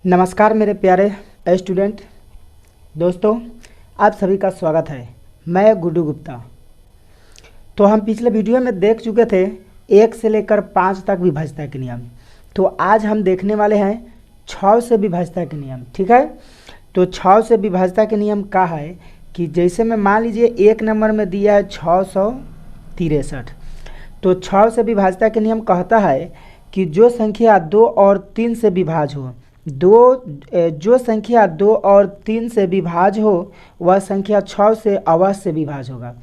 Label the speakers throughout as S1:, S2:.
S1: नमस्कार मेरे प्यारे स्टूडेंट दोस्तों, आप सभी का स्वागत है। मैं गुड्डू गुप्ता। तो हम पिछले वीडियो में देख चुके थे 1 से लेकर 5 तक विभाज्यता के नियम। तो आज हम देखने वाले हैं 6 से विभाज्यता के नियम। ठीक है, तो 6 से विभाज्यता के नियम क्या है कि जैसे मैं मान लीजिए 1 नंबर में दिया है 663। तो 6 से विभाज्यता के नियम कहता है कि जो संख्या 2 और 3 से विभाज्य हो, जो संख्या 2 और 3 से विभाज्य हो वह संख्या 6 से अवश्य विभाज्य होगा।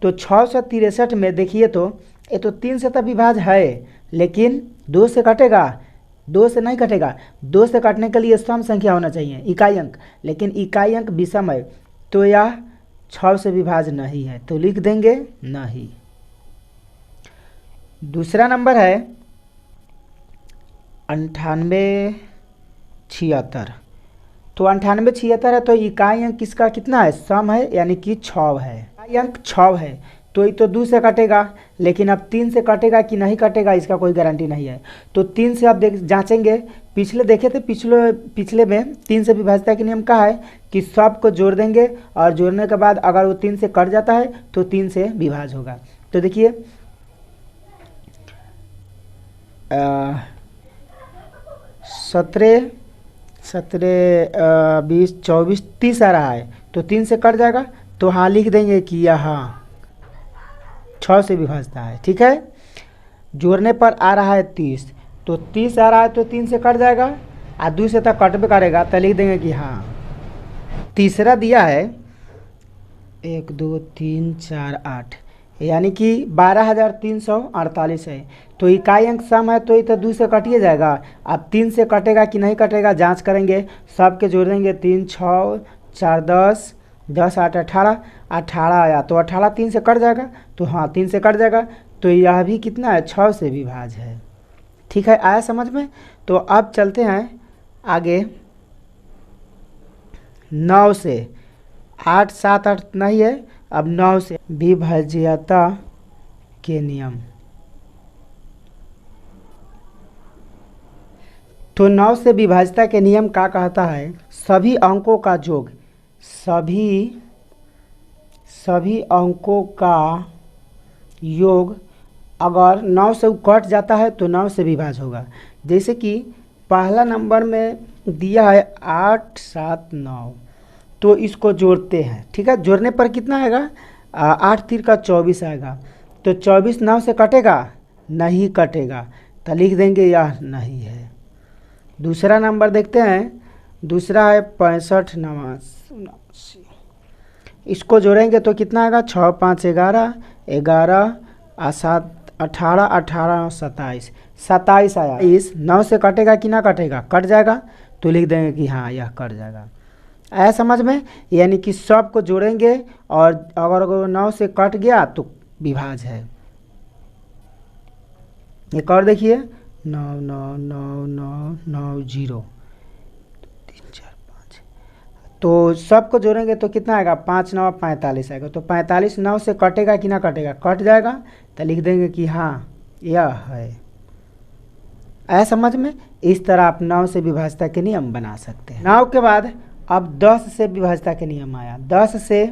S1: तो 663 में देखिए तो ये तो 3 से तो विभाज्य है, लेकिन 2 से कटेगा, 2 से नहीं कटेगा। 2 से कटने के लिए सम संख्या होना चाहिए, इकाई अंक, लेकिन इकाई अंक विषम है, तो यह 6 से विभाज्य नहीं है, तो लिख देंगे नहीं। दूसरा नंबर है 9876। तो 9876 है, तो इकाई अंक किसका कितना है, सम है, यानी कि 6 है। इकाई अंक 6 है, तो ये तो 2 से कटेगा, लेकिन अब 3 से कटेगा कि नहीं कटेगा इसका कोई गारंटी नहीं है। तो 3 से आप जांचेंगे। पिछले देखे थे, पिछले में 3 से विभाज्यता के नियम का है कि सब को जोड़ देंगे और जोड़ने के बाद अगर वो 3 से कट जाता है तो 3 से विभाज्य होगा। तो देखिए 17 20 24 30 आ रहा है, तो 3 से कट जाएगा, तो हाँ लिख देंगे कि यहाँ 6 से विभाज्यता है। ठीक है, जोड़ने पर आ रहा है 30, तो 30 आ रहा है तो 3 से कट जाएगा और 2 से तक कटबे करेगा, तो लिख देंगे कि हाँ। तीसरा दिया है 1 2 3 4 8, यानी कि 12348 है। तो इकाई अंक सम है, तो ये तो 2 से कटिए जाएगा। अब 3 से कटेगा कि नहीं कटेगा जांच करेंगे, सबके जोड़ देंगे। 3 6 4 10 10 8 18 18 आया, तो 18 3 से कट जाएगा, तो हाँ 3 से कट जाएगा, तो यह भी कितना है, 6 से विभाज्य है। ठीक है, आया समझ में। तो अब चलते हैं आगे 9 से। 8 7 8 नहीं है, अब 9 से विभाज्यता के नियम। तो 9 से विभाज्यता के नियम का कहता है सभी अंकों का योग, सभी अंकों का योग अगर 9 से कट जाता है तो 9 से विभाज्य होगा। जैसे कि पहला नंबर में दिया है 8 7 9, तो इसको जोड़ते हैं। ठीक है, जोड़ने पर कितना आएगा, 8 3 का 24 आएगा, तो 24 9 से कटेगा, नहीं कटेगा, तो लिख देंगे यह नहीं है। दूसरा नंबर देखते हैं, दूसरा है 65 89, इसको जोड़ेंगे तो कितना आएगा, 6 5 11 11 और 7 18 18 27 27 आया। इस 9 से कटेगा कि ना कटेगा, कट जाएगा, तो लिख देंगे कि हाँ यह कट जाएगा। आया समझ में, यानी कि सब को जोड़ेंगे और अगर 9 से कट गया तो विभाज्य है। एक और देखिए 9 9 9 9 9 0 3 4 5, तो सबको जोड़ेंगे तो कितना आएगा, 5 9 45 आएगा, तो 45 9 से कटेगा कि ना कटेगा, कट जाएगा, तो लिख देंगे कि हाँ यह है। आया समझ में। इस तरह आप 9 से विभाज्यता के नियम बना सकते हैं। 9 के बाद अब 10 से विभाज्यता के नियम आया। 10 से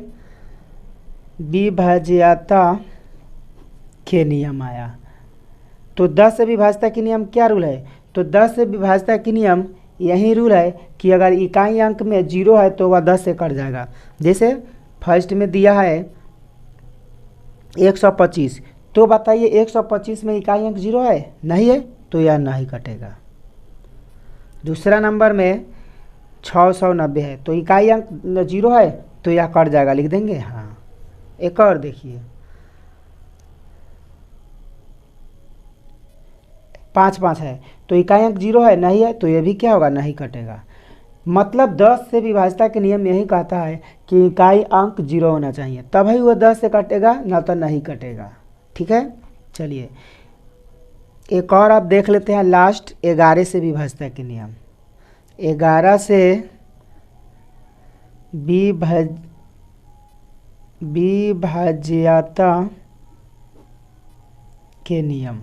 S1: विभाज्यता के नियम आया। तो 10 से विभाज्यता के नियम क्या रूल है, तो 10 से विभाज्यता के नियम यही रूल है कि अगर इकाई अंक में 0 है तो वह 10 से कट जाएगा। जैसे फर्स्ट में दिया है 125, तो बताइए 125 में इकाई अंक 0 है, नहीं है, तो यह नहीं कटेगा। दूसरा नंबर में 690 है, तो इकाई अंक 0 है, तो यह कट जाएगा, लिख देंगे हाँ। एक और देखिए 5 5 है, तो इकाई अंक 0 है, नहीं है, तो यह भी क्या होगा, नहीं कटेगा। मतलब 10 से विभाज्यता के नियम यही कहता है कि इकाई अंक 0 होना चाहिए, तभी वह 10 से कटेगा, ना तो नहीं कटेगा। ठीक है, चलिए एक और आप देख लेते हैं लास्ट 11 से विभाज्यता के नियम। 11 से विभाज्यता के नियम।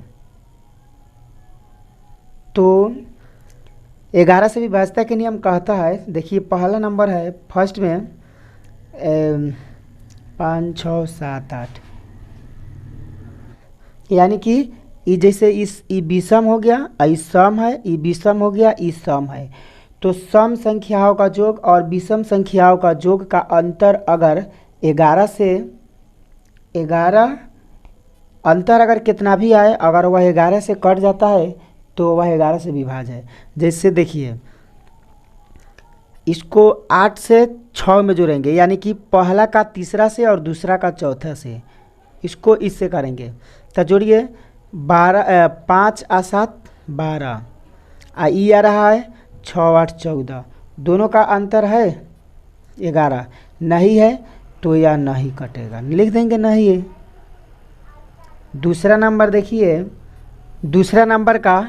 S1: तो 11 से विभाज्यता के नियम कहता है, देखिए पहला नंबर है फर्स्ट में 5 6 7 8, यानी कि ई जैसे ई विषम हो गया, ई सम है, ई विषम हो गया, ई सम है। तो सम संख्याओं का योग और विषम संख्याओं का योग का अंतर अगर 11 से 11 अंतर अगर कितना भी आए, अगर वह 11 से कट जाता है तो वह 11 से विभाज्य है। जैसे देखिए इसको 8 से 6 में जोड़ेंगे, यानी कि पहला का तीसरा से और दूसरा का चौथा से, इसको इससे करेंगे तो जोड़िए 12 5 और 7 12, ई आ रहा है 6 8 14, दोनों का अंतर है 11, नहीं है तो यह नहीं कटेगा, लिख देंगे नहीं है। दूसरा नंबर देखिए, दूसरा नंबर का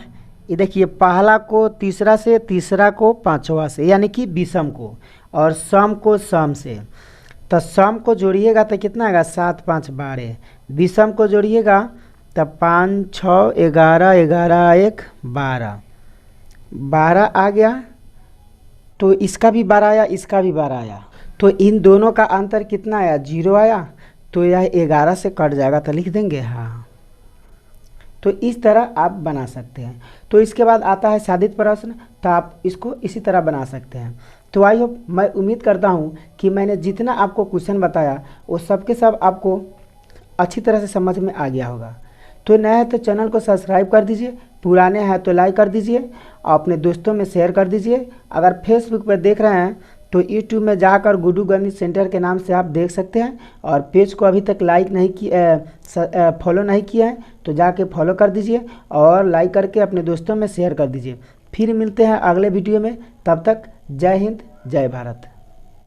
S1: ये देखिए पहला को तीसरा से, तीसरा को पांचवा से, यानी कि विषम को, और सम को सम से। तो सम को जोड़िएगा तो कितना आएगा 7 5 12, विषम को जोड़िएगा तब 5 6 11 11 1 12, 12 आ गया, तो इसका भी 12 आया, इसका भी 12 आया, तो इन दोनों का अंतर कितना आया 0 आया, तो यह 11 से कट जाएगा, तो लिख देंगे हाँ। तो इस तरह आप बना सकते हैं। तो इसके बाद आता है साधित प्रश्न, तो आप इसको इसी तरह बना सकते हैं। तो आई होप, मैं उम्मीद करता हूँ कि मैंने जितना आपको क्वेश्चन बताया वो सब के सब आपको अच्छी तरह से समझ में आ गया होगा। तो नया है तो चैनल को सब्सक्राइब कर दीजिए, पुराने हैं तो लाइक कर दीजिए और अपने दोस्तों में शेयर कर दीजिए। अगर फेसबुक पर देख रहे हैं तो यूट्यूब में जाकर गुड्डू गणित सेंटर के नाम से आप देख सकते हैं, और पेज को अभी तक लाइक नहीं किया, फॉलो नहीं किया है तो जाके फॉलो कर दीजिए और लाइक करके अपने दोस्तों में शेयर कर दीजिए। फिर मिलते हैं अगले वीडियो में, तब तक जय हिंद जय भारत।